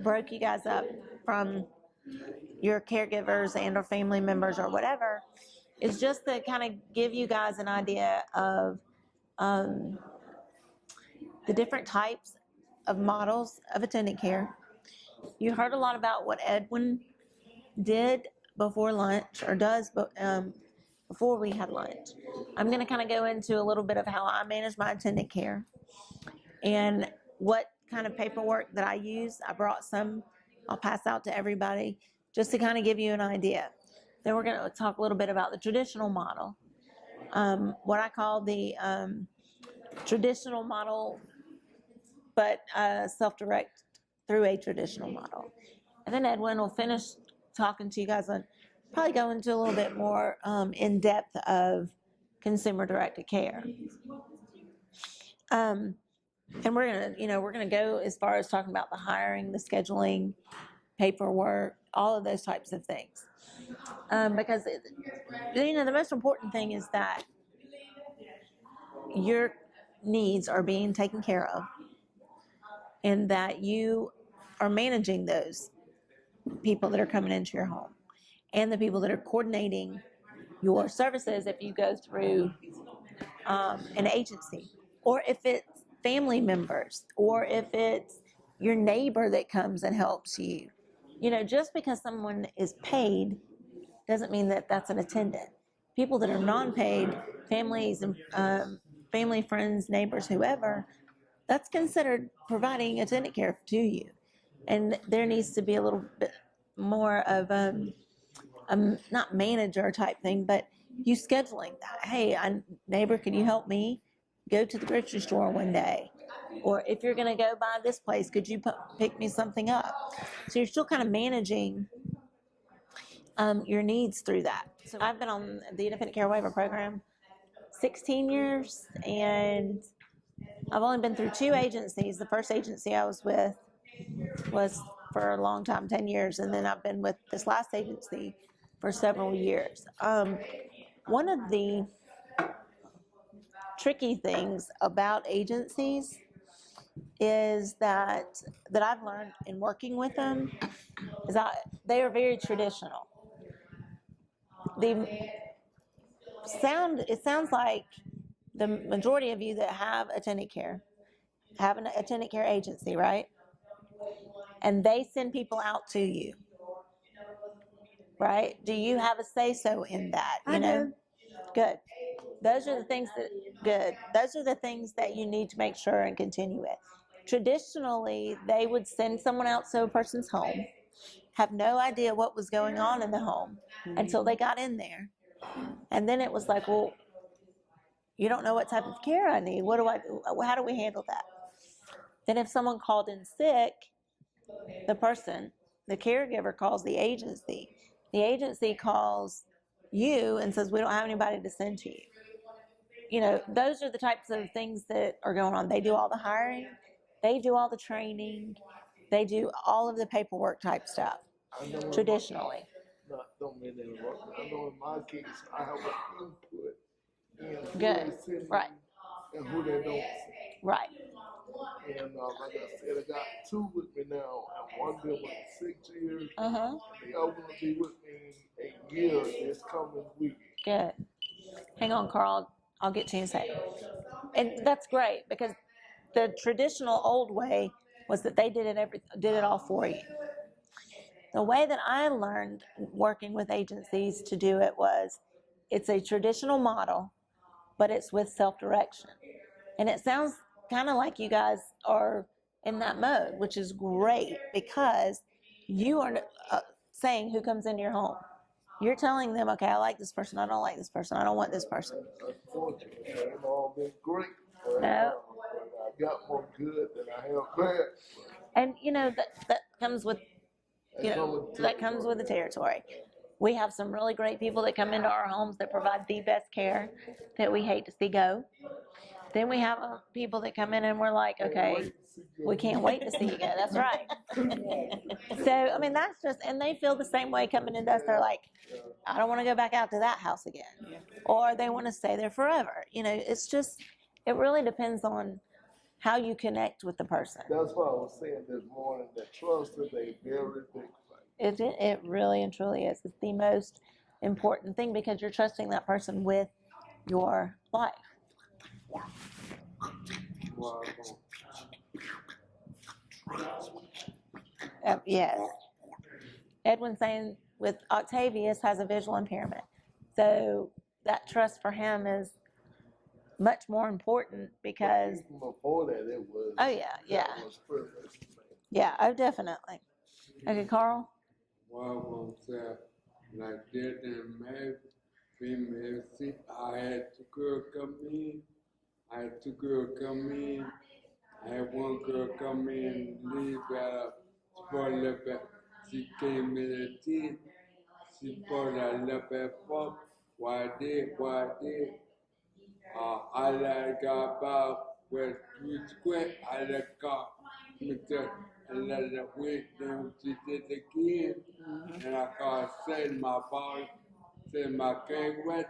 broke you guys up from your caregivers and or family members or whatever is just to kind of give you guys an idea of the different types of models of attendant care. You heard a lot about what Edwin did before lunch, or does before we had lunch. I'm going to kind of go into a little bit of how I manage my attendant care and what kind of paperwork that I use. I brought some. I'll pass out to everybody just to kind of give you an idea. Then we're going to talk a little bit about the traditional model, what I call the traditional model, but self-direct through a traditional model. And then Edwin will finish talking to you guys on, probably go into a little bit more in depth of consumer-directed care. And we're gonna go as far as talking about the hiring, the scheduling, paperwork, all of those types of things. Because the most important thing is that your needs are being taken care of, and that you are managing those people that are coming into your home, and the people that are coordinating your services if you go through an agency, or if it's family members, or if it's your neighbor that comes and helps you. Just because someone is paid doesn't mean that that's an attendant. People that are non-paid, families and family, friends, neighbors, whoever, that's considered providing attendant care to you. And there needs to be a little bit more of not manager type thing, but you scheduling that. Hey, neighbor, can you help me go to the grocery store one day? Or if you're going to go by this place, could you pick me something up? So you're still kind of managing your needs through that. So I've been on the Independent Care Waiver Program 16 years, and I've only been through 2 agencies. The first agency I was with was for a long time, 10 years, and then I've been with this last agency for several years. One of the tricky things about agencies is that I've learned in working with them is that they are very traditional. It sounds like the majority of you that have attendant care have an attendant care agency, right? And they send people out to you, right? Do you have a say-so in that? I do. Good. Those are the things that you need to make sure and continue with. Traditionally, they would send someone out to a person's home, have no idea what was going on in the home until they got in there. And then it was like, well, you don't know what type of care I need. What do I do? How do we handle that? Then if someone called in sick, the caregiver calls the agency. The agency calls you and says, we don't have anybody to send to you. Those are the types of things that are going on. They do all the hiring. They do all the training. They do all of the paperwork type stuff, traditionally. Don't mean to interrupt. I know in my case, I have an input in who Good. they send Right. and who they don't send. Right. And like I said, I got 2 with me now, and one been with me 6 years. Uh-huh. The other one will be with me a year this coming week. Good. Hang on, Carl. I'll get to you in a second. And that's great, because the traditional old way was that they did it all for you. The way that I learned working with agencies to do it was, it's a traditional model, but it's with self-direction. And it sounds kind of like you guys are in that mode, which is great, because you are saying who comes into your home. You're telling them, okay, I like this person, I don't like this person, I don't want this person. Unfortunately, they've all been great. No. I got more good than I have bad. And that comes with that comes with the territory. We have some really great people that come into our homes that provide the best care that we hate to see go. Then we have people that come in and we're like, okay, we can't wait to see you go. That's right. So, that's just, and they feel the same way coming into us. They're like, I don't want to go back out to that house again. Or they want to stay there forever. It's just, it really depends on how you connect with the person. That's what I was saying this morning, that trust is a very big thing. It really and truly is. It's the most important thing because you're trusting that person with your life. Wow. Yes. Edwin's saying with Octavius has a visual impairment. So that trust for him is much more important because. Even before that, it was. Oh, yeah, yeah. That was privilege. Yeah, oh, definitely. Okay, Carl? Well, like that and maybe female see I had two girls come in. I had two girls come in. I had one girl come in and leave for a little bit. She came in at 10. She bought a little bit fuck. Why did? I like about with quick. I let go. And let it wait. Then she did it again. And I called send my body, send my cake with.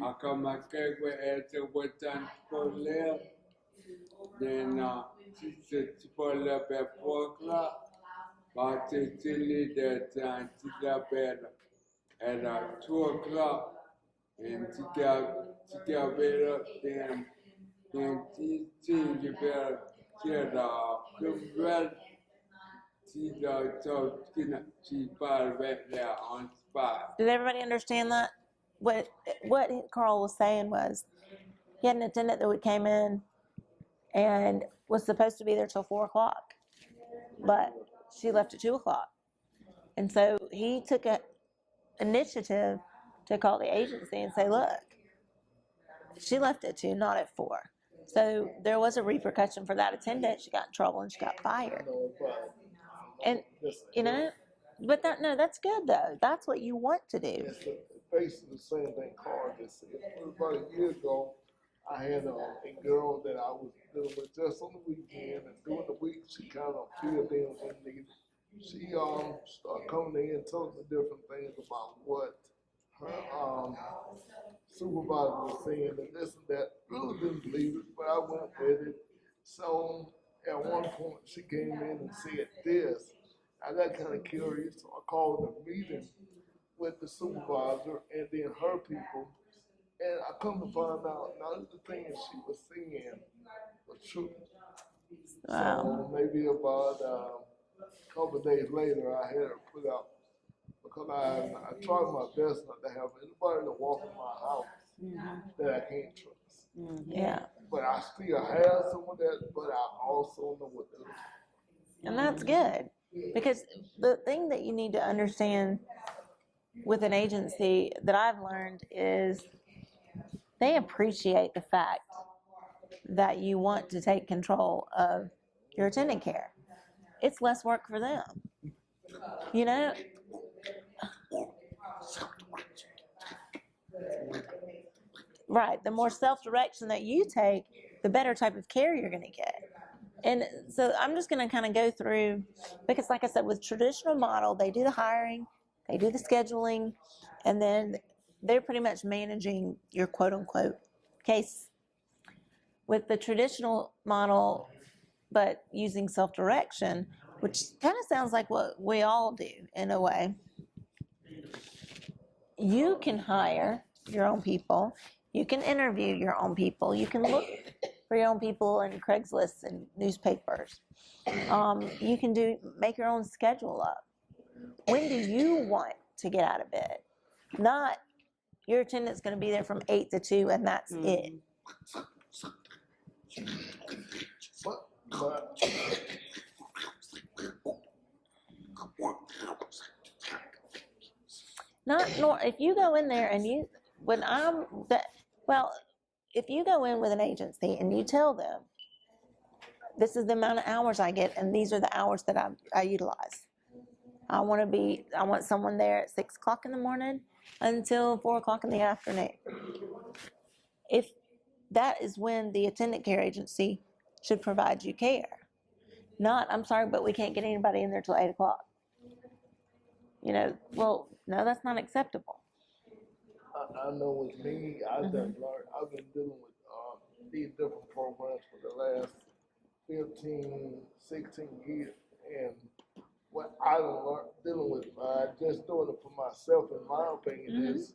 I call my cake with after what time for left. Then she said she for left at 4 o'clock. But she leave that time. She left at 2 o'clock. And she got better up then she get better. She had good breath. She fired back there on the spot. Did everybody understand that? What Carl was saying was he had an attendant that came in and was supposed to be there till 4 o'clock, but she left at 2 o'clock. And so he took an initiative to call the agency and say, look, she left at 2, not at 4. So there was a repercussion for that attendant. She got in trouble and she got fired. And, but that's good though. That's what you want to do. It's basically the same thing Carl just said. About a year ago, I had a girl that I was dealing with just on the weekend, and during the week she kind of filled in when needed. She started coming in and telling me different things about what her supervisor was saying and this and that. Really didn't believe it, but I went with it. So at one point she came in and said this. I got kind of curious, so I called a meeting with the supervisor and then her people. And I come to find out, none of the things she was saying was true. Wow. So maybe about a couple of days later, I had her put out, because I tried my best not to have anybody to walk in my house that I can't trust. Yeah. But I still have some of that, but I also know what they're doing. And that's good. Because the thing that you need to understand with an agency that I've learned is they appreciate the fact that you want to take control of your attendant care. It's less work for them. You know? Right. The more self-direction that you take, the better type of care you're going to get. And so I'm just going to kind of go through, because like I said, with traditional model, they do the hiring, they do the scheduling, and then they're pretty much managing your quote unquote case. With the traditional model, but using self-direction, which kind of sounds like what we all do in a way, you can hire your own people, you can interview your own people, you can look for your own people in Craigslist and newspapers. You can make your own schedule up. When do you want to get out of bed? Not your attendant's going to be there from 8 to 2 and that's it. But If you go in there and if you go in with an agency and you tell them, this is the amount of hours I get and these are the hours that I utilize. I want someone there at 6 o'clock in the morning until 4 o'clock in the afternoon. If that is when the attendant care agency should provide you care. Not, I'm sorry, but we can't get anybody in there till 8 o'clock. Well, no, that's not acceptable. I know with me, I've been dealing with these different programs for the last 15, 16 years. And what I learned dealing with just doing it for myself, in my opinion, is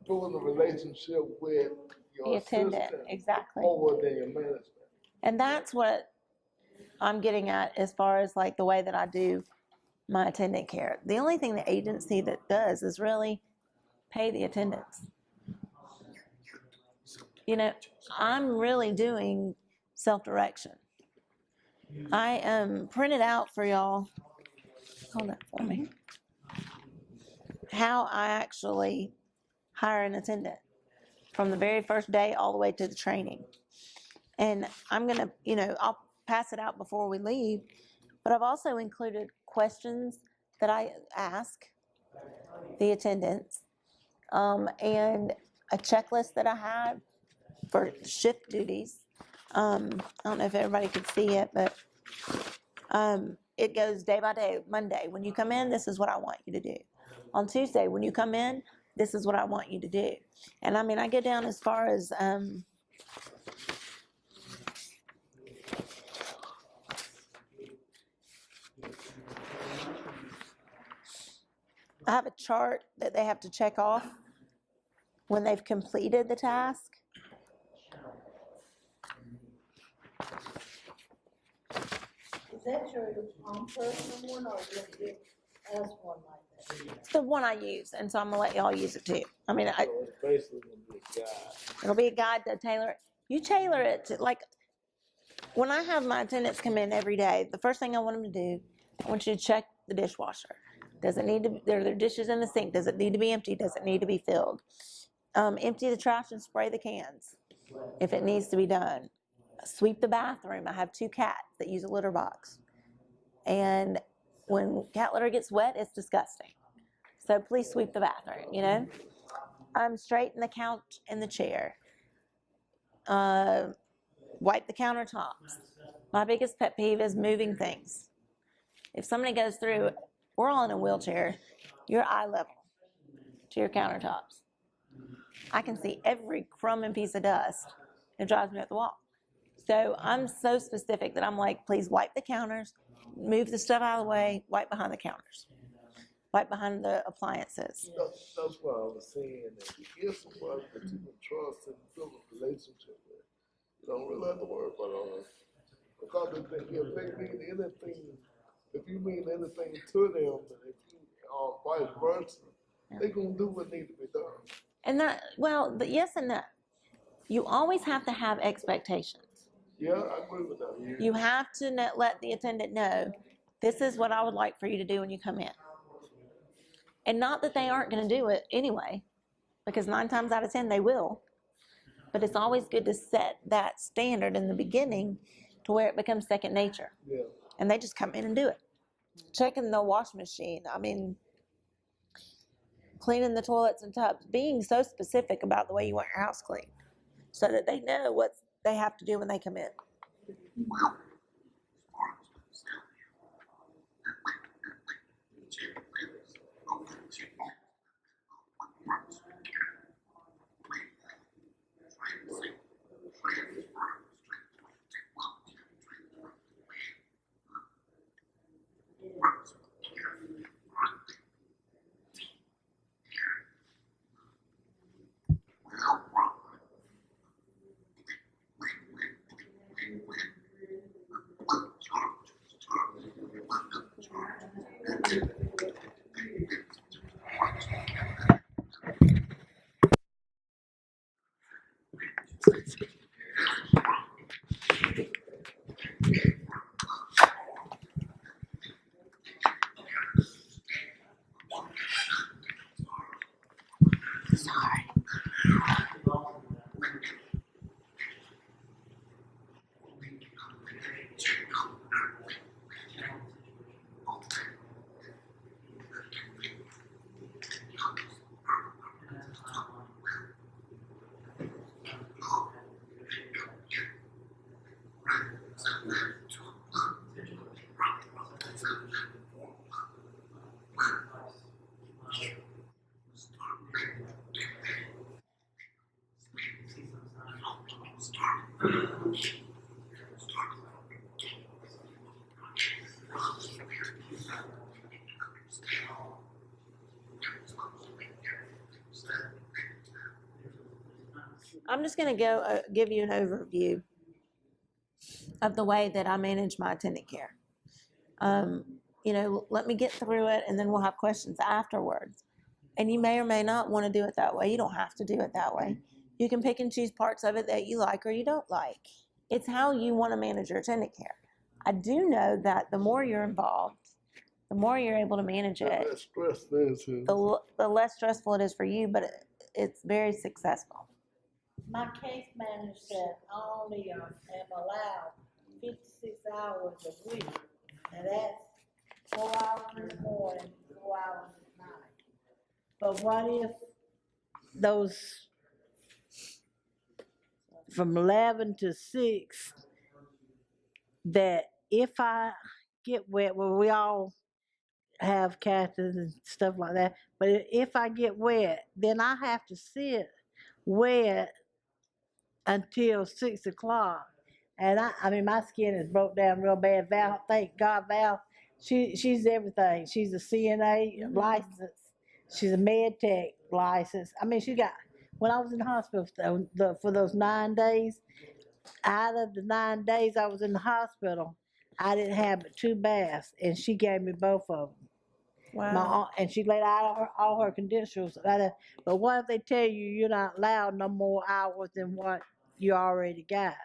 building a relationship with The your attendant, assistant exactly. more than your management. And that's what I'm getting at as far as like the way that I do my attendant care. The only thing the agency that does is really pay the attendants. You know, I'm really doing self-direction. I printed out for y'all, hold that for me, how I actually hire an attendant from the very first day all the way to the training. And I'm going to, I'll pass it out before we leave, but I've also included questions that I ask the attendants, and a checklist that I have for shift duties. I don't know if everybody could see it, but it goes day by day. Monday, when you come in, this is what I want you to do. On Tuesday, when you come in, this is what I want you to do. And I mean, I get down as far as I have a chart that they have to check off when they've completed the task. Is that your own personal one, or is it us one like that? It's the one I use, and so I'm gonna let y'all use it too. I mean, So it's basically going to be a guide. it'll be a guide to tailor it. You tailor it to, like, when I have my attendants come in every day, the first thing I want them to do, I want you to check the dishwasher. Does it need to, are there dishes in the sink? Does it need to be empty? Does it need to be filled? Empty the trash and spray the cans if it needs to be done. Sweep the bathroom. I have 2 cats that use a litter box. And when cat litter gets wet, it's disgusting. So please sweep the bathroom, straighten the couch and the chair. Wipe the countertops. My biggest pet peeve is moving things. If somebody goes through, we're all in a wheelchair, you're eye level to your countertops. I can see every crumb and piece of dust. It drives me up the wall. So I'm so specific that I'm like, please wipe the counters, move the stuff out of the way, wipe behind the counters, wipe behind the appliances. That's what I was saying. If you get somebody that you can trust and build a relationship with, you don't really have to worry about all that. Because if they mean anything, if you mean anything to them, and if you vice versa, they're going to do what needs to be done. And that, well, the yes and no. You always have to have expectations. Yeah, I agree with that. You have to let the attendant know, this is what I would like for you to do when you come in. And not that they aren't going to do it anyway, because 9 times out of 10 they will. But it's always good to set that standard in the beginning to where it becomes second nature. Yeah. And they just come in and do it. Checking the wash machine, cleaning the toilets and tubs, being so specific about the way you want your house cleaned so that they know what they have to do when they come in. I'm just going to go give you an overview of the way that I manage my attendant care. Let me get through it, and then we'll have questions afterwards. And you may or may not want to do it that way. You don't have to do it that way. You can pick and choose parts of it that you like or you don't like. It's how you want to manage your attendant care. I do know that the more you're involved, the more you're able to manage it, Less stress there too. the less stressful it is for you, but it's very successful. My case manager said I only am allowed 56 hours a week, and that's 4 hours in the morning, 4 hours at night. But what if those from 11 to 6, that if I get wet, well, we all have catheters and stuff like that, but if I get wet, then I have to sit wet until 6 o'clock. And I mean, my skin is broke down real bad. Val, thank God, Val, she's everything. She's a CNA license. She's a med tech license. I mean, she got, when I was in the hospital for those 9 days, out of the 9 days I was in the hospital, I didn't have but 2 baths, and she gave me both of them. Wow. And she laid out all her credentials. But what if they tell you you're not allowed no more hours than what you already got?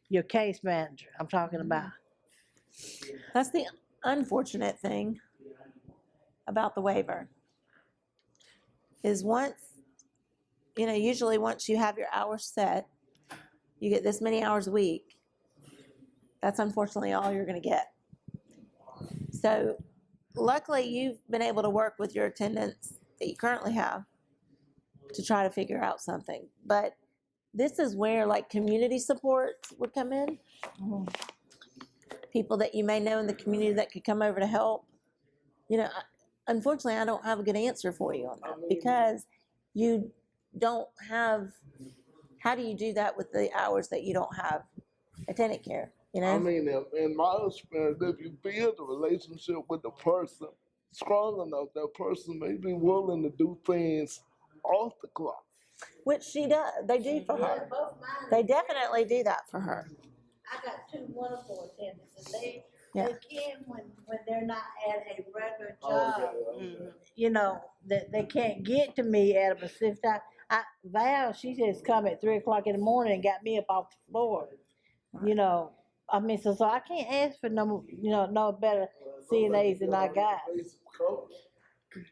Your case manager, I'm talking about. That's the unfortunate thing about the waiver is usually once you have your hours set, you get this many hours a week. That's unfortunately all you're going to get. So luckily you've been able to work with your attendants that you currently have to try to figure out something. But this is where like community support would come in. Mm-hmm. People that you may know in the community that could come over to help. Unfortunately, I don't have a good answer for you on that because you don't have, how do you do that with the hours that you don't have attendant care? I mean, in my experience, if you build a relationship with the person strong enough, that person may be willing to do things off the clock. Which she does. They do for her. Both mine. They definitely do that for her. I got 2 wonderful attendants, and they Yeah. can when they're not at a regular Oh, job. okay. That they can't get to me at a specific time. Val, she just come at 3 o'clock in the morning and got me up off the floor. I mean, so I can't ask for no better CNAs than I got. Basic coverage.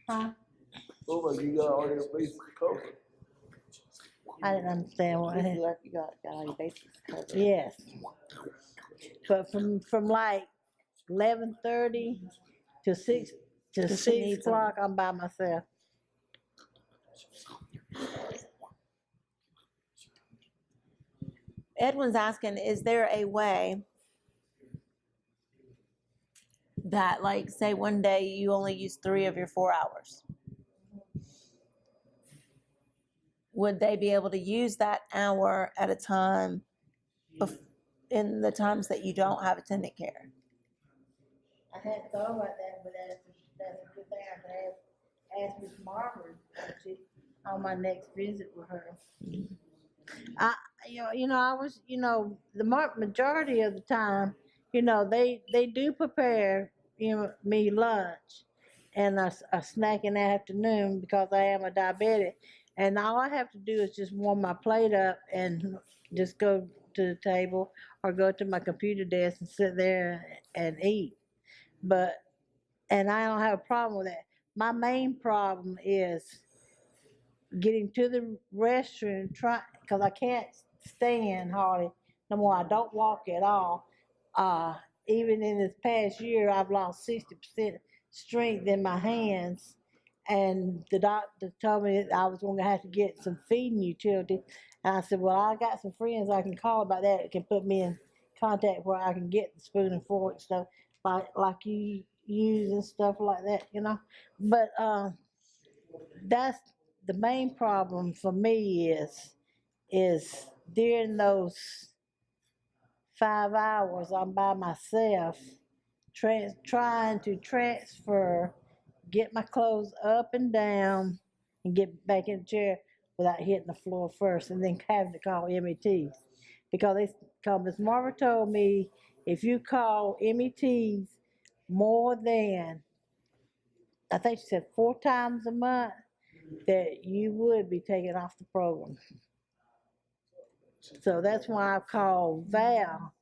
Huh? So like you got all your basic coverage. I didn't understand what. You got all your basics covered. Yes. But from like 11:30 to 6 to Does she 6 need o'clock, I'm by myself. Edwin's asking, is there a way that, like, say one day you only use 3 of your 4 hours? Would they be able to use that hour at a time in the times that you don't have attendant care? I hadn't thought about that, but that's a good thing. I could ask Miss Margaret on my next visit with her. I was, the majority of the time, they do prepare, me lunch and a snack in the afternoon because I am a diabetic. And all I have to do is just warm my plate up and just go to the table or go to my computer desk and sit there and eat. And I don't have a problem with that. My main problem is getting to the restroom, because I can't stand hardly no more. I don't walk at all. Even in this past year, I've lost 60% strength in my hands. And the doctor told me that I was going to have to get some feeding utility. And I said, well, I got some friends I can call about that can put me in contact where I can get the spoon and fork and stuff like you use and stuff like that, But that's the main problem for me is during those 5 hours I'm by myself, trying to transfer, get my clothes up and down, and get back in the chair without hitting the floor first, and then having to call METs. Because Ms. Marva told me if you call METs more than, I think she said 4 times a month, that you would be taken off the program. So that's why I've called Val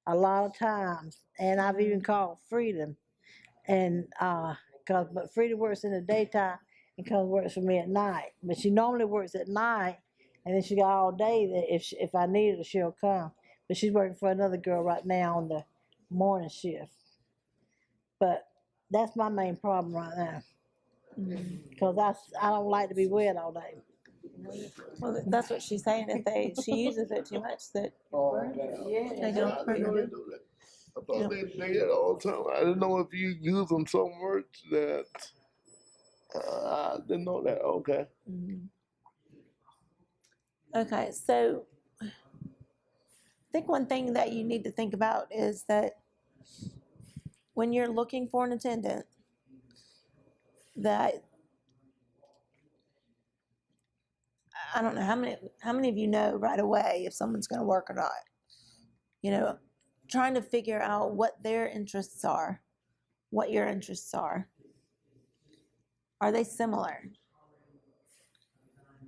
a lot of times, and I've even called Freedom, and but Freedom works in the daytime and comes works for me at night. But she normally works at night, and then she got all day that if I need her, she'll come. But she's working for another girl right now on the morning shift. But that's my main problem right now, because I don't like to be wet all day. Well, that's what she's saying. If she uses it too much, that they I don't. didn't know they do that. I thought they did all the time. I didn't know if you use them so much that I didn't know that. Okay. Okay, so I think one thing that you need to think about is that when you're looking for an attendant, that I don't know how many of you know right away if someone's going to work or not. You know, trying to figure out what their interests are, what your interests are. Are they similar?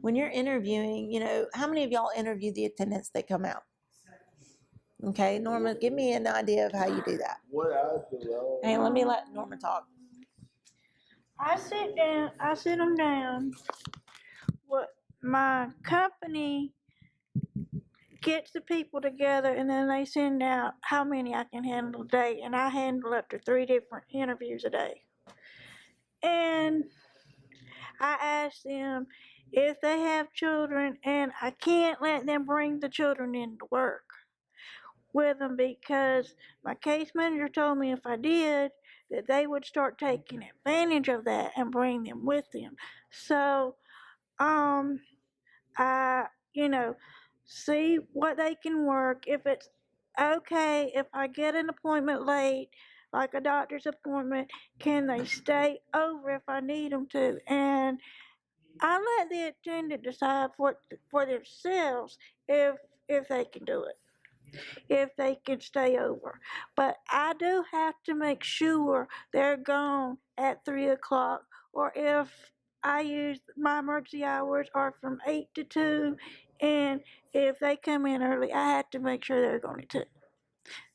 When you're interviewing, how many of y'all interview the attendants that come out? Okay, Norma, give me an idea of how you do that. What I do, Hey, let me let Norma talk. I sit them down. What my company gets the people together, and then they send out how many I can handle a day, and I handle up to 3 different interviews a day. And I ask them if they have children, and I can't let them bring the children into work with them because my case manager told me if I did, that they would start taking advantage of that and bring them with them. So, I, see what they can work. If it's okay, if I get an appointment late, like a doctor's appointment, can they stay over if I need them to? And I let the attendant decide for themselves if they can do it, if they can stay over. But I do have to make sure they're gone at 3 o'clock, or if I use my emergency hours are from 8 to 2, and if they come in early, I have to make sure they're going to 2.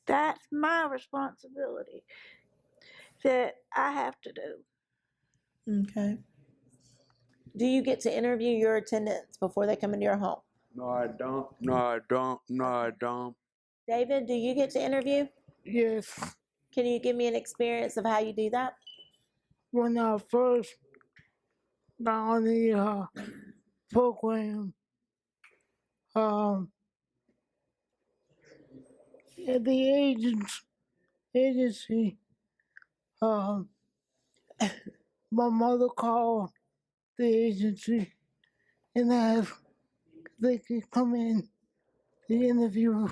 That's my responsibility that I have to do. Okay. Do you get to interview your attendants before they come into your home? No, I don't. No, I don't. No, I don't. David, do you get to interview? Yes, Can you give me an experience of how you do that? when I first got on the program, at the agency, um, my mother called the agency and asked if they could come in to interview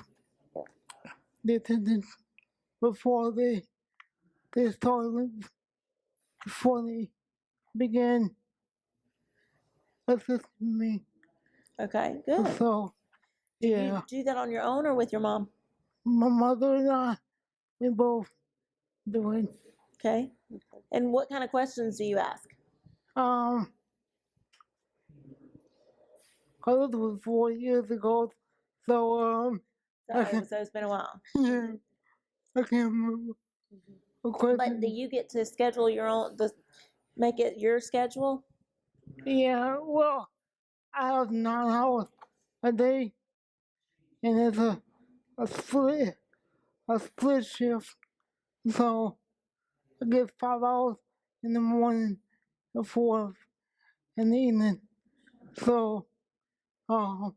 the attendants before they started, before they began assisting me. Okay, good. So, Do yeah, you do that on your own or with your mom? my mother and I, we both do it. Okay. And what kind of questions do you ask? Cause it was 4 years ago, so So it's been a while. yeah, I can't remember. The But do question. you get to schedule your own, make it your schedule? Yeah, well, I have 9 hours a day, and it's a split a split shift, so I get 5 hours in the morning and 4 in the evening. So, well,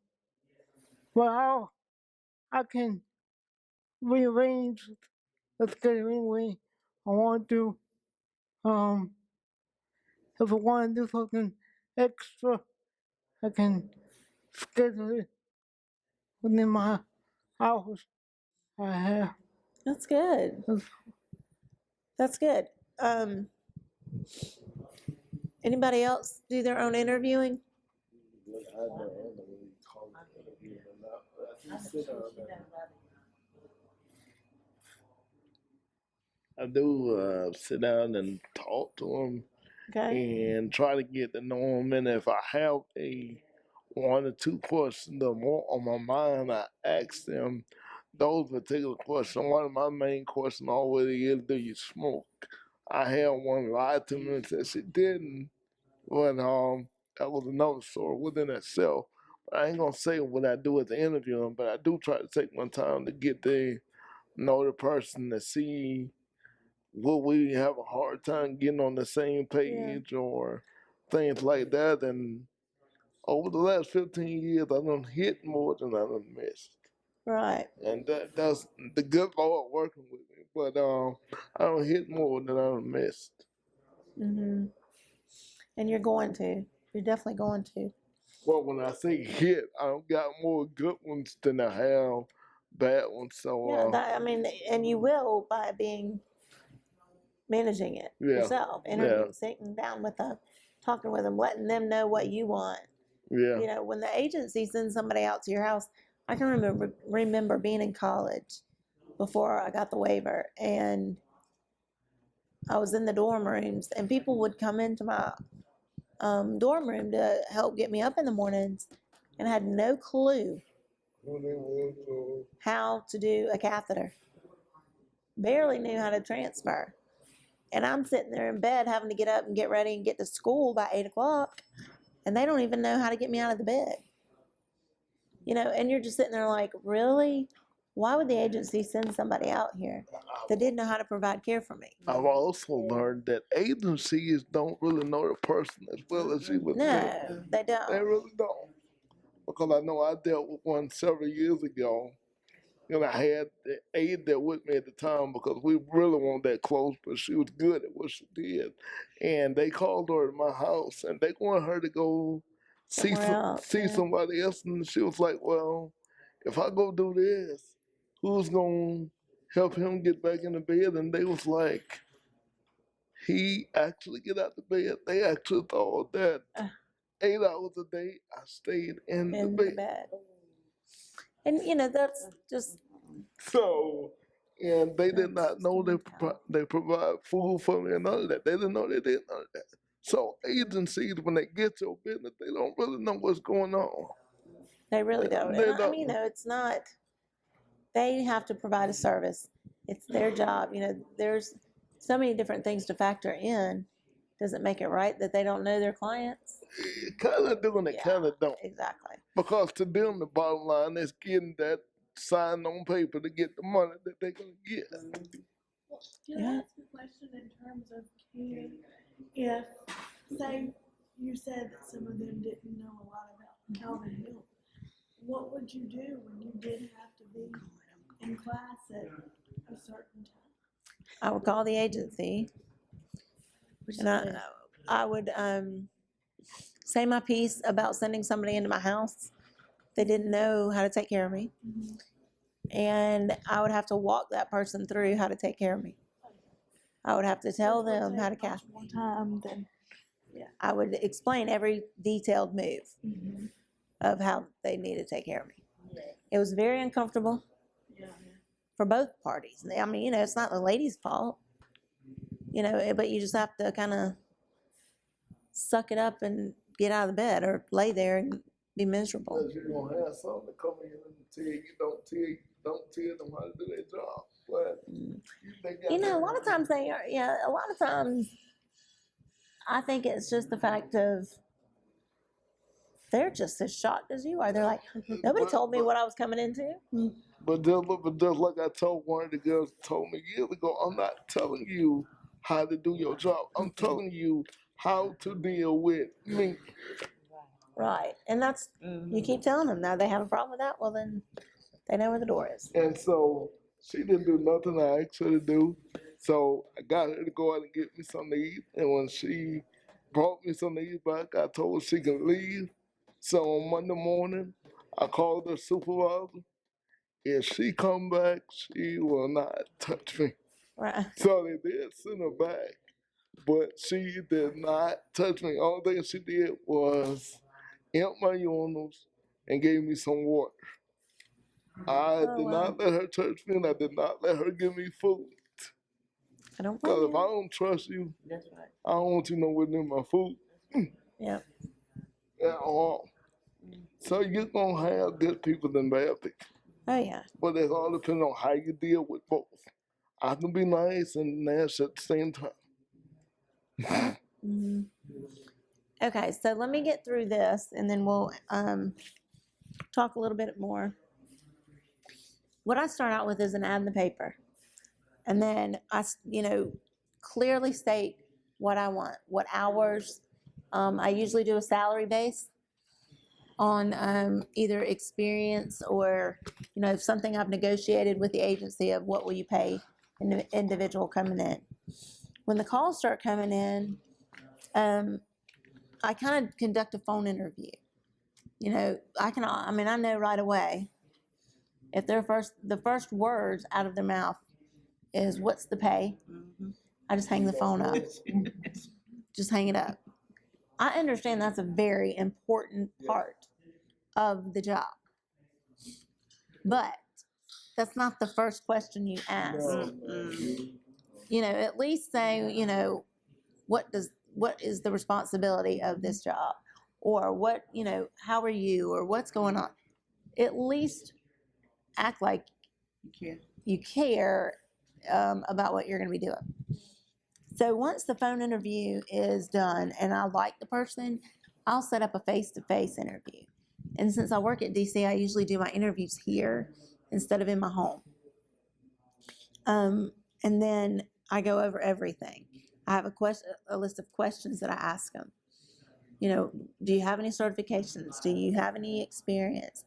I can rearrange the scheduling way I want to. Um, if I want to do something extra, I can schedule it within my hours I have. That's good. That's good. Anybody else do their own interviewing? don't know what you call it interview or not, but I do sit down there. I do sit down and talk to them Okay. and try to get to know them. And if I have a one or two questions or more on my mind, I ask them those particular questions. One of my main questions always is, do you smoke? I had one lie to me and said she didn't, but that was another story within itself. But I ain't gonna say what I do at the interview, but I do try to take my time to get to know the person to see will we have a hard time getting on the same page or things like that. And over the last 15 years, I done hit more than I done missed. Right. And that's the good Lord working with me. But I don't hit more than I done missed. Mm-hmm. And you're going to. You're definitely going to. Well, when I say hit, I don't got more good ones than I have bad ones. So Yeah, I mean, and you will by managing it yourself, interviewing, sitting down with them, talking with them, letting them know what you want. yeah. You know, when the agency sends somebody out to your house, I can remember being in college before I got the waiver, and I was in the dorm rooms, and people would come into my dorm room to help get me up in the mornings, and had no clue how to do a catheter. Barely knew how to transfer. And I'm sitting there in bed having to get up and get ready and get to school by 8 o'clock. And they don't even know how to get me out of the bed. You know, and you're just sitting there like, really? Why would the agency send somebody out here that didn't know how to provide care for me? I've also learned that agencies don't really know the person as well as you would think. No, they don't. They really don't. Because I know I dealt with one several years ago, and I had the aide there with me at the time because we really weren't that close, but she was good at what she did. And they called her to my house, and they wanted her to go see somebody else, and she was like, well, if I go do this, who's going to help him get back in the bed? And they was like, he actually get out the bed. They actually thought that 8 hours a day I stayed in the bed. And, you know, that's just... So, and they did not know they provide food for me and none of that. They didn't know they did none of that. So agencies, when they get your business, they don't really know what's going on. They really don't. They And don't. I mean, you know, it's not... They have to provide a service. It's their job. You know, there's so many different things to factor in. Does it make it right that they don't know their clients? Kind of do and they kind of don't. Exactly. Because to them, the bottom line is getting that signed on paper to get the money that they're going to get. Can I ask a question in terms of care? If, say, you said that some of them didn't know a lot about how to help, what would you do when you did have to be in class at a certain time? I would call the agency, and I would say my piece about sending somebody into my house. They didn't know how to take care of me. Mm-hmm. And I would have to walk that person through how to take care of me. I would have to tell them how to cath me. More time than I would explain every detailed move mm-hmm. of how they need to take care of me. It was very uncomfortable for both parties. I mean, you know, it's not the lady's fault, you know, but you just have to kind of suck it up and get out of the bed or lay there and be miserable. Because you're going to have some that come in and don't tell them how to do their job. But you know, a lot of times they are, a lot of times I think it's just the fact of they're just as shocked as you are. They're like, nobody told me what I was coming into. But just like I told one of the girls told me years ago, I'm not telling you how to do your job. I'm telling you how to deal with me. Right. And that's, you keep telling them now they have a problem with that, well then they know where the door is. And so she didn't do nothing I asked her to do. So I got her to go out and get me something to eat. And when she brought me something to eat back, I told her she could leave. So on Monday morning, I called her supervisor. If she come back, she will not touch me. Right. So they did send her back, but she did not touch me. Only thing she did was emptied my urinals, and gave me some water. I Oh, did wow. not let her touch me, and I did not let her give me food. I don't Because blame if I you. don't trust you, That's right. I don't want you nowhere near my food Yep. at all. So you're going to have good people and bad people. Oh, yeah. But it all depends on how you deal with both. I can be nice and nasty at the same time. Mhm. Okay, so let me get through this and then we'll talk a little bit more. What I start out with is an ad in the paper. And then clearly state what I want, what hours. I usually do a salary base on either experience or, something I've negotiated with the agency of what will you pay an individual coming in. When the calls start coming in, I kind of conduct a phone interview. I know right away if the first words out of their mouth is what's the pay, I just hang the phone up. Just hang it up. I understand that's a very important part of the job. But that's not the first question you ask. At least say, what is the responsibility of this job? Or how are you? Or what's going on? At least act like you care about what you're going to be doing. So once the phone interview is done and I like the person, I'll set up a face-to-face interview. And since I work at DC, I usually do my interviews here instead of in my home. And then I go over everything. I have a list of questions that I ask them. Do you have any certifications? Do you have any experience?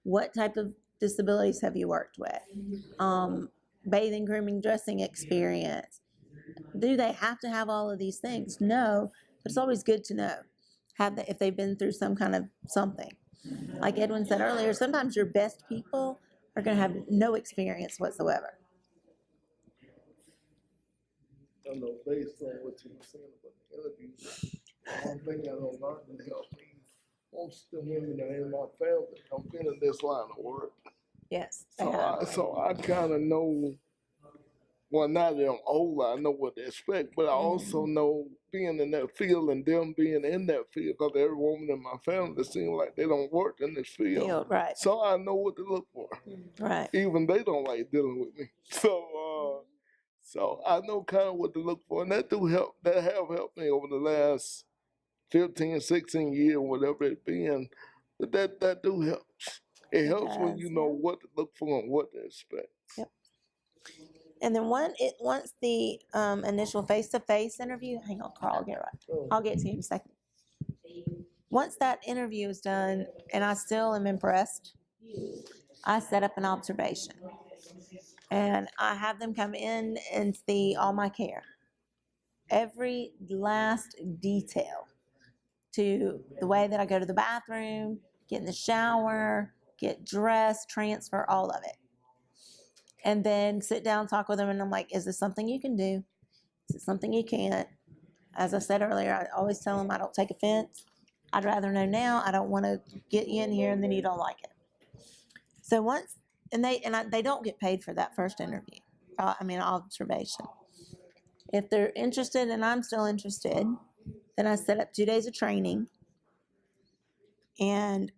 What type of disabilities have you worked with? Bathing, grooming, dressing experience. Do they have to have all of these things? No, but it's always good to know if they've been through some kind of something. Like Edwin said earlier, sometimes your best people are going to have no experience whatsoever. I know based on what you were saying about the interview, one thing I don't learn to help me, most of the women that are in my family, I'm in this line of work. Yes. So I kind of know, well, now that I'm older, I know what to expect, but I also know being in that field and them being in that field, because every woman in my family seems like they don't work in this field. Right. So I know what to look for. Right. Even they don't like dealing with me. So I know kind of what to look for, and that have helped me over the last 15, 16 years, whatever it's been. But that do help. It helps when you know what to look for and what to expect. Yep. And then once the initial face-to-face interview, hang on, Carl, I'll get to you in a second. Once that interview is done and I still am impressed, I set up an observation. And I have them come in and see all my care. Every last detail to the way that I go to the bathroom, get in the shower, get dressed, transfer, all of it. And then sit down, talk with them, and I'm like, is this something you can do? Is it something you can't? As I said earlier, I always tell them I don't take offense. I'd rather know now. I don't want to get you in here and then you don't like it. So they don't get paid for that first interview. Observation. If they're interested and I'm still interested, then I set up 2 days of training. And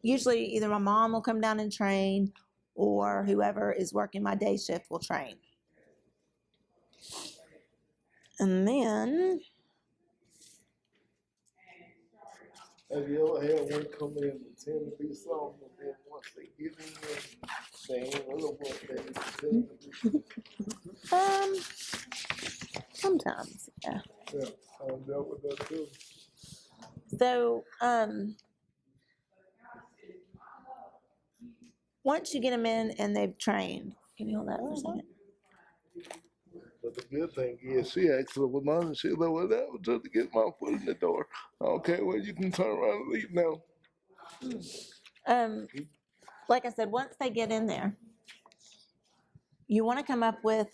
usually either my mom will come down and train or whoever is working my day shift will train. And then, have you ever had one come in and pretend to be something, and then once they get in there, they ain't really what they pretend to be? sometimes, yeah. Yeah, I've dealt with that too. So, once you get them in and they've trained, can you hold that for a second? But the good thing is, she actually was on, she like, well, that was just to get my foot in the door. Okay, well, you can turn around and leave now. Like I said, once they get in there, you want to come up with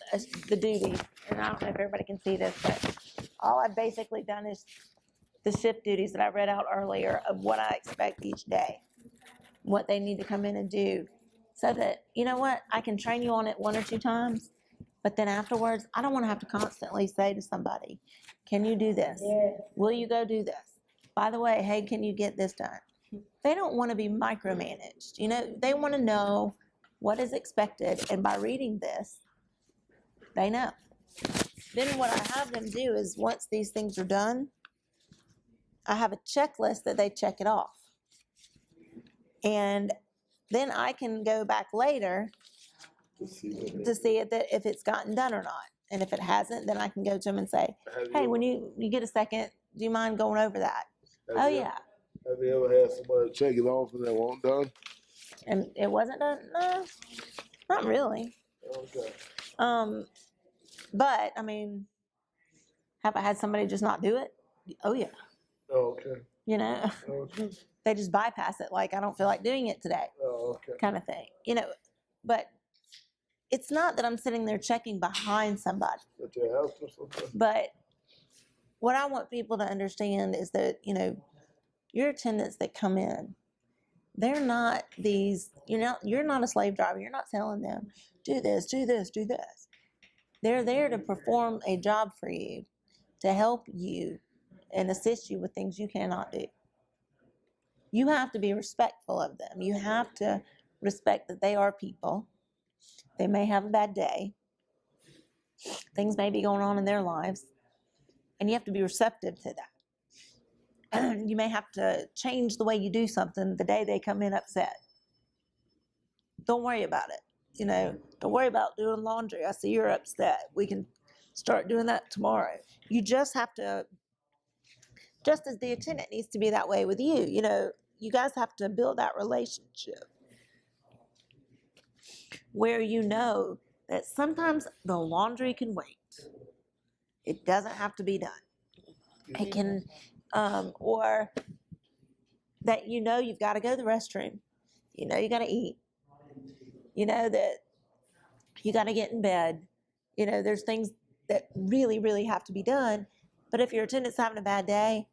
the duties. And I don't know if everybody can see this, but all I've basically done is the shift duties that I read out earlier of what I expect each day, what they need to come in and do, so that, you know what, I can train you on it 1 or 2 times, but then afterwards, I don't want to have to constantly say to somebody, can you do this? Will you go do this? By the way, hey, can you get this done? They don't want to be micromanaged. You know, they want to know what is expected, and by reading this, they know. Then what I have them do is, once these things are done, I have a checklist that they check it off. And then I can go back later To see to see if it's gotten done or not. And if it hasn't, then I can go to them and say, hey, when you get a second, do you mind going over that? Oh, yeah. Have you ever had somebody check it off and it wasn't done? And it wasn't done? No, not really. Okay. But I mean, have I had somebody just not do it? Oh yeah. Okay. You know, Okay. they just bypass it, like I don't feel like doing it today, Oh, okay. kind of thing. You know, but it's not that I'm sitting there checking behind somebody. At your house or something? But what I want people to understand is that, you know, your attendants that come in, they're not these, you're not a slave driver. You're not telling them, do this, do this, do this. They're there to perform a job for you, to help you and assist you with things you cannot do. You have to be respectful of them. You have to respect that they are people. They may have a bad day. Things may be going on in their lives, and you have to be receptive to that. You may have to change the way you do something the day they come in upset. Don't worry about it. You know, don't worry about doing laundry. I see you're upset. We can start doing that tomorrow. You just have to, just as the attendant needs to be that way with you, you know, you guys have to build that relationship where you know that sometimes the laundry can wait. It doesn't have to be done. It can, or that you know you've got to go to the restroom. You know you got to eat. You know that you got to get in bed. You know, there's things that really, really have to be done. But if your attendant's having a bad day,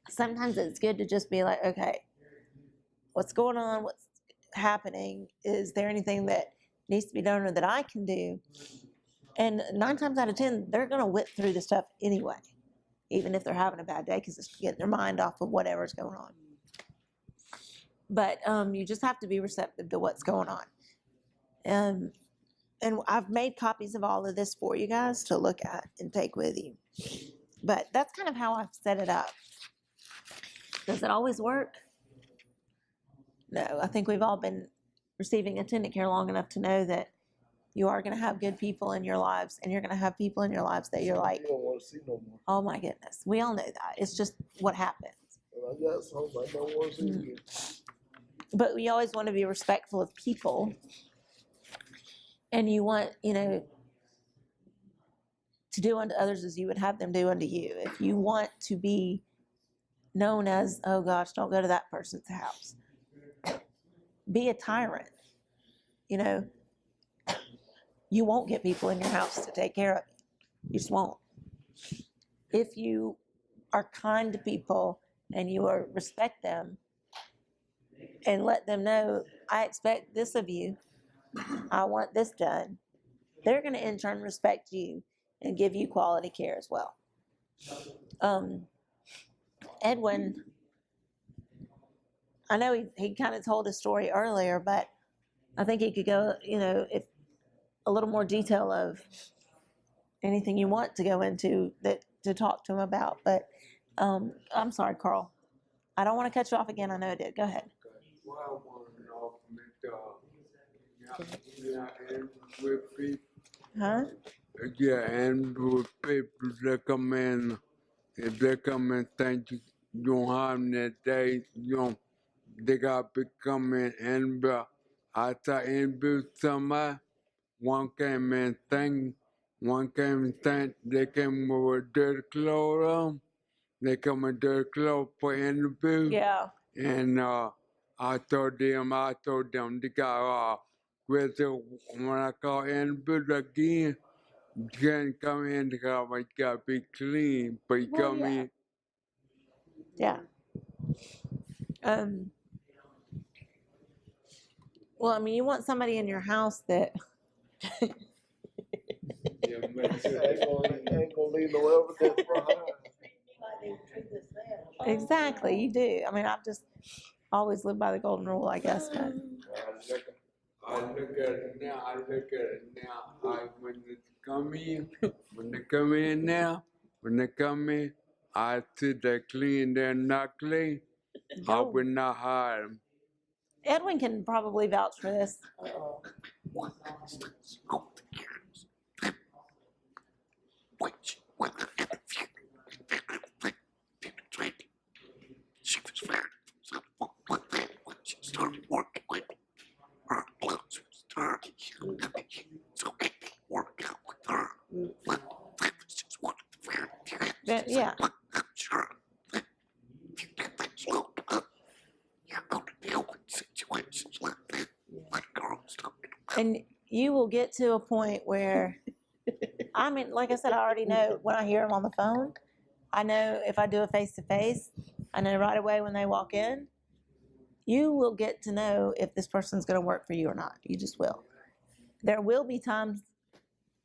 sometimes it's good to just be like, okay, what's going on? What's happening? Is there anything that needs to be done or that I can do? And 9 times out of 10, they're going to whip through the stuff anyway, even if they're having a bad day, because it's getting their mind off of whatever's going on. But you just have to be receptive to what's going on. And I've made copies of all of this for you guys to look at and take with you. But that's kind of how I've set it up. Does it always work? No, I think we've all been receiving attendant care long enough to know that you are going to have good people in your lives, and you're going to have people in your lives that you're like, You don't want to see no more. oh my goodness. We all know that. It's just what happens. And I got some I don't want to see again. But we always want to be respectful of people. And you want, you know, to do unto others as you would have them do unto you. If you want to be known as, oh gosh, don't go to that person's house. Be a tyrant. You know, you won't get people in your house to take care of you. You just won't. If you are kind to people and you respect them and let them know, I expect this of you, I want this done, they're going to in turn respect you and give you quality care as well. Edwin, I know he kind of told a story earlier, but I think he could go, you know, if a little more detail of anything you want to go into that to talk to him about. But I'm sorry, Carl. I don't want to cut you off again. I know I did. Go ahead. Well, I want to know with people. Huh? Yeah, and with people that come in, if they come and think you don't have that day, you know, they got to come in and I thought interview somebody, one came in think they came with dirty clothes on, they come with dirty clothes for interview. Yeah. And I told them, they got, when I call interview again, you can't come in because you got to be clean, but you Well, come yeah. in. Yeah. Well, I mean, you want somebody in your house that Yeah, make sure Ain't gonna leave no evidence behind. exactly you do. I mean, I've just always lived by the golden rule, I guess. But I look at it now. I look at it now. When they come in, when they come in, I see they clean, they're not clean. I would not hire them. Edwin can probably vouch for this. Yeah. And you will get to a point where, I mean, like I said, I already know when I hear them on the phone. I know if I do a face-to-face, I know right away when they walk in. You will get to know if this person's going to work for you or not. You just will. There will be times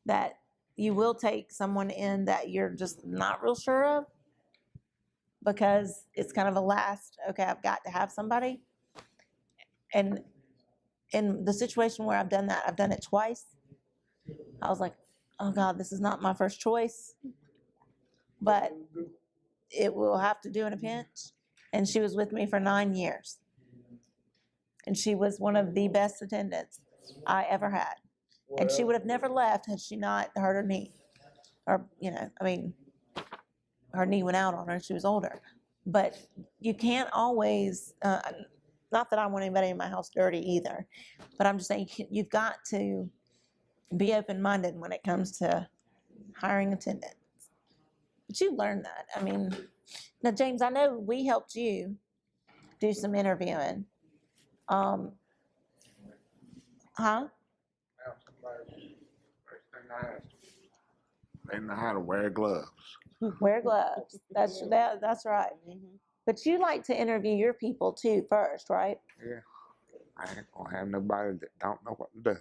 that you will take someone in that you're just not real sure of because it's kind of a last, okay, I've got to have somebody. And in the situation where I've done that, I've done it twice. I was like, oh God, this is not my first choice, but it will have to do in a pinch. And she was with me for 9 years. And she was one of the best attendants I ever had. And she would have never left had she not hurt her knee. Or, you know, I mean, her knee went out on her. She was older. But you can't always, not that I want anybody in my house dirty either, but I'm just saying you've got to be open-minded when it comes to hiring attendants. But you learned that. I mean, now, James, I know we helped you do some interviewing. Huh? They know how to wear gloves. Wear gloves. That's right. But you like to interview your people too first, right? Yeah. I ain't gonna have nobody that don't know what to do.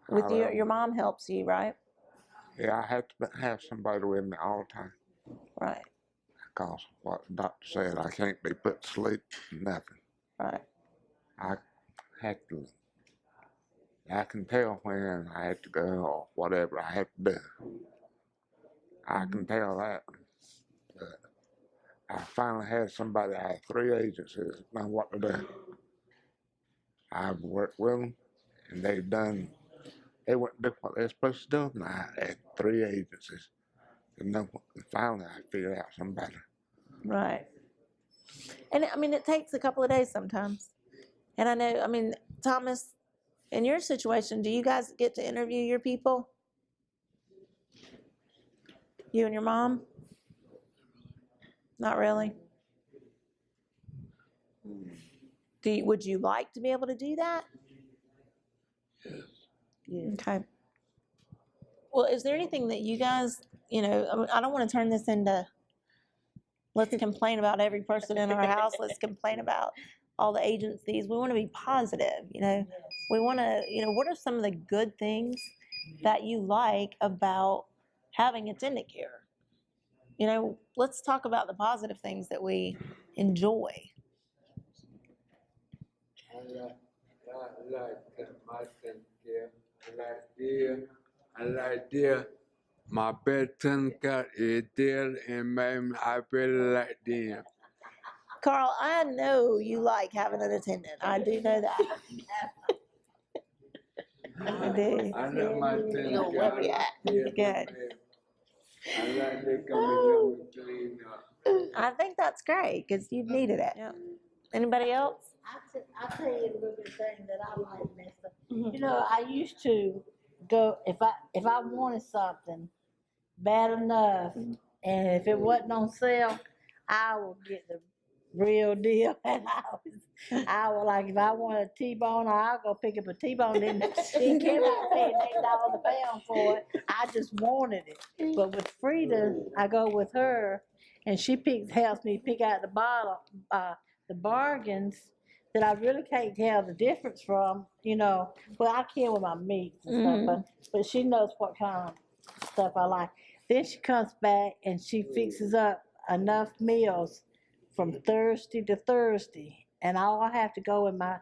With your mom helps you, right? Yeah, I have to have somebody with me all the time. Right. Because what the doctor said, I can't be put to sleep, nothing. Right. I have to, I can tell when I have to go or whatever I have to do. I can tell that. But I finally had somebody, I had 3 agencies that know what to do. I've worked with them, and they wouldn't do what they're supposed to do, and I had 3 agencies. And then finally I figured out somebody. Right. And I mean, it takes a couple of days sometimes. And I know, I mean, Thomas, in your situation, do you guys get to interview your people? You and your mom? Not really. Would you like to be able to do that? Yeah. Okay. Well, is there anything that you guys, you know, I mean, I don't want to turn this into, let's complain about every person in our house. Let's complain about all the agencies. We want to be positive, you know. We want to, you know, what are some of the good things that you like about having attendant care? You know, let's talk about the positive things that we enjoy. I like my care. I like dear. My bedtime cat is there, and I really like them. Carl, I know you like having an attendant. I do know that. I do. I like my attendant Know where we at. Good. I like they come and clean up. I think that's great because you've needed it. Anybody else? I'll tell you a little bit thing that I like, Mister. You know, I used to go if I wanted something bad enough, and if it wasn't on sale, I would get the real deal. And I was like, if I want a T-bone, I'll go pick up a T-bone. Then he came out paying $8 a pound for it. I just wanted it. But with Frida, I go with her, and she helps me pick out the bargains that I really can't tell the difference from. Well, I can with my meats and stuff, but she knows what kind of stuff I like. Then she comes back and she fixes up enough meals from Thursday to Thursday. And all I have to go in I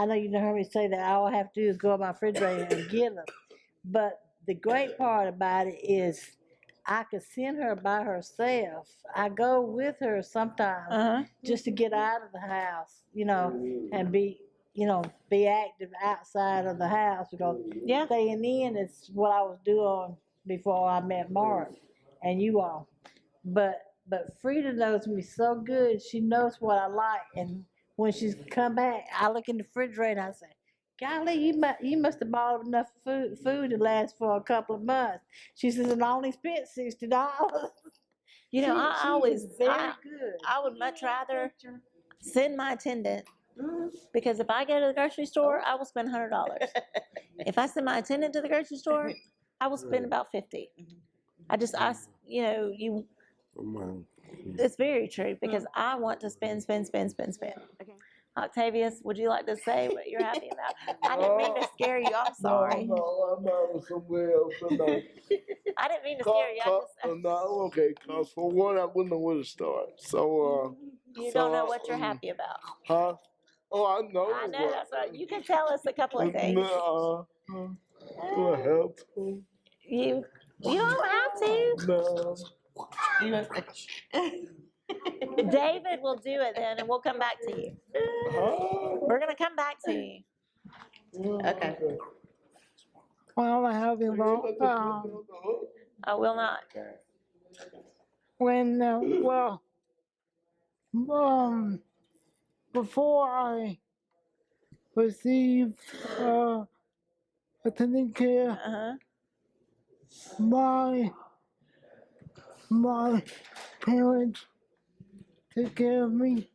know you heard me say that, all I have to do is go in my refrigerator and get them. But the great part about it is I could send her by herself. I go with her sometimes just to get out of the house, and be active outside of the house, because staying in is what I was doing before I met Mark and you all. But Frida knows me so good. She knows what I like, and when she's come back, I look in the refrigerator and I say, "Golly, you must have bought enough food to last for a couple of months." She says, "And I only spent $60." I always very good. I would much rather send my attendant, because if I go to the grocery store, I will spend $100. If I send my attendant to the grocery store, I will spend about 50. It's very true, because I want to spend. Okay. Octavius, would you like to say what you're happy about? I didn't mean to scare you. I'm sorry. No, I'm out somewhere else. No. I didn't mean to scare you. No, okay. Cause for one, I wouldn't know where to start. So, you don't know what you're happy about. Huh? Oh, I know. I know, that's right. You can tell us a couple of things. No. Do I have to? You don't have to. No. David will do it then, and we'll come back to you. We're gonna come back to you. Okay. Well, I have about I will not. when before I received attending care, my parents took care of me.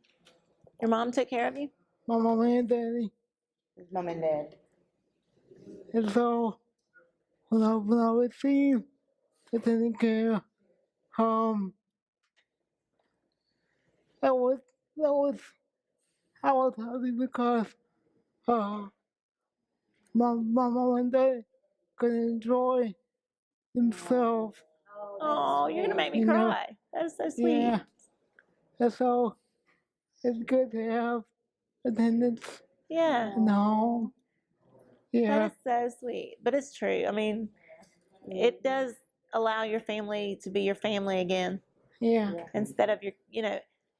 Your mom took care of you? My mom and daddy. His mom and dad. And so when I received attending care, that was I was happy because my mom and dad could enjoy themselves. Oh, you're gonna make me cry. That's so sweet. Yeah. And so it's good to have attendance Yeah. in the home. Yeah. That is so sweet. But it's true. I mean, it does allow your family to be your family again. Yeah. Instead of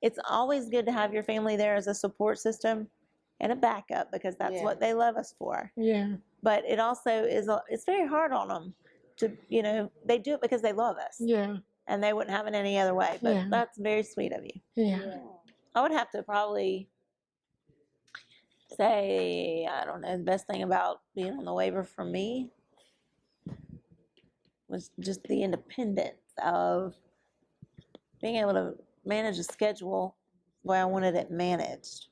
it's always good to have your family there as a support system and a backup, because that's what they love us for. Yeah. But it also it's very hard on them to, they do it because they love us. Yeah. And they wouldn't have it any other way. But that's very sweet of you. Yeah. I would have to probably say, I don't know, the best thing about being on the waiver for me was just the independence of being able to manage a schedule the way I wanted it managed.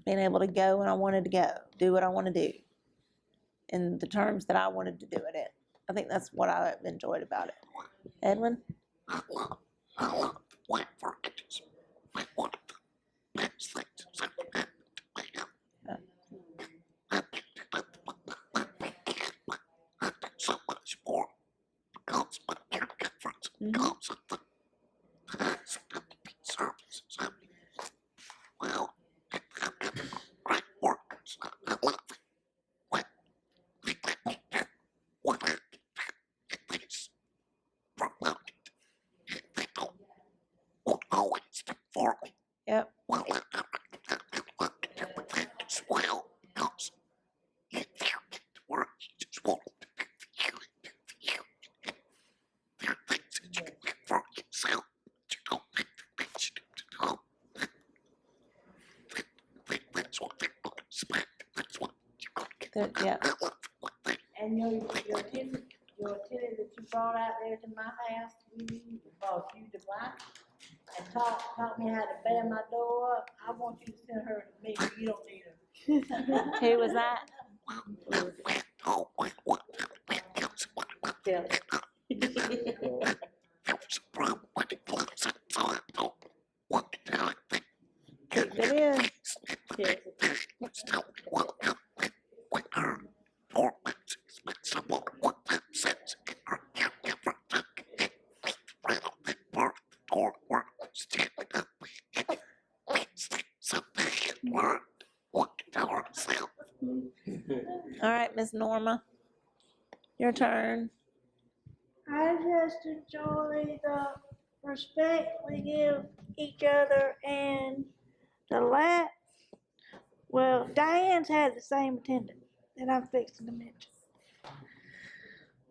Being able to go when I wanted to go, do what I want to do, in the terms that I wanted to do it in. I think that's what I enjoyed about it. Edwin? Yep. Yeah. And your attendant that you brought out there to my house, you bought you to buy? and taught me how to band my door up. I want you to send her to me. You don't need her. Who was that? Keep it in. All right, Miss Norma, your turn. I just enjoy the respect we give each other and the laugh. Well, Diane's had the same attendant that I'm fixing to mention.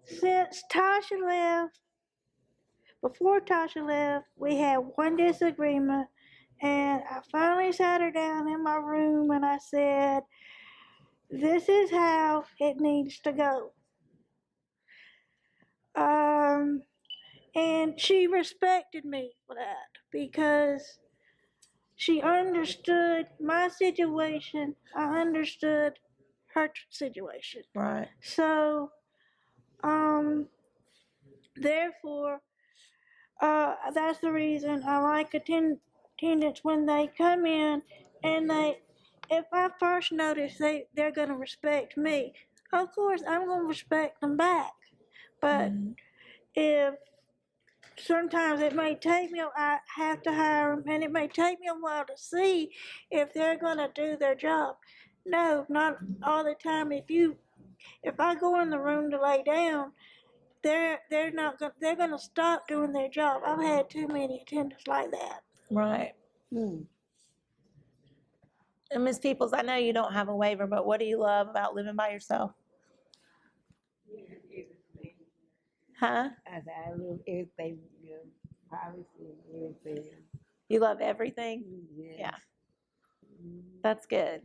Since Tasha left, before Tasha left, we had one disagreement, and I finally sat her down in my room and I said, "This is how it needs to go." And she respected me for that because she understood my situation. I understood her situation. Right. So, therefore, that's the reason I like attendants when they come in and if I first notice they're gonna respect me, of course I'm gonna respect them back. But if sometimes it may take me, I have to hire them, and it may take me a while to see if they're gonna do their job. No, not all the time. If I go in the room to lay down, they're not gonna they're gonna stop doing their job. I've had too many attendants like that. Right. And Miss Peoples, I know you don't have a waiver, but what do you love about living by yourself? Huh? I said, I love everything, privacy and everything. You love everything? Yes. Yeah. That's good.